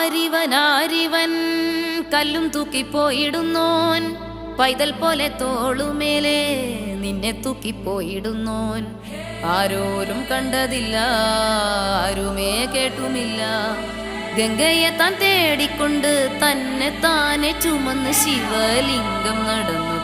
ആരിവൻ കല്ലും തൂക്കിപ്പോയിടുന്നോൻ, പൈതൽ പോലെ തോളുമേലെ നിന്നെ തൂക്കിപ്പോയിടുന്നോൻ. ആരോരും കണ്ടതില്ല, ആരുമേ കേട്ടുമില്ല. ഗംഗയെ താൻ തേടിക്കൊണ്ട് തന്നെ താനെ ചുമന്ന് ശിവലിംഗം നടന്നു.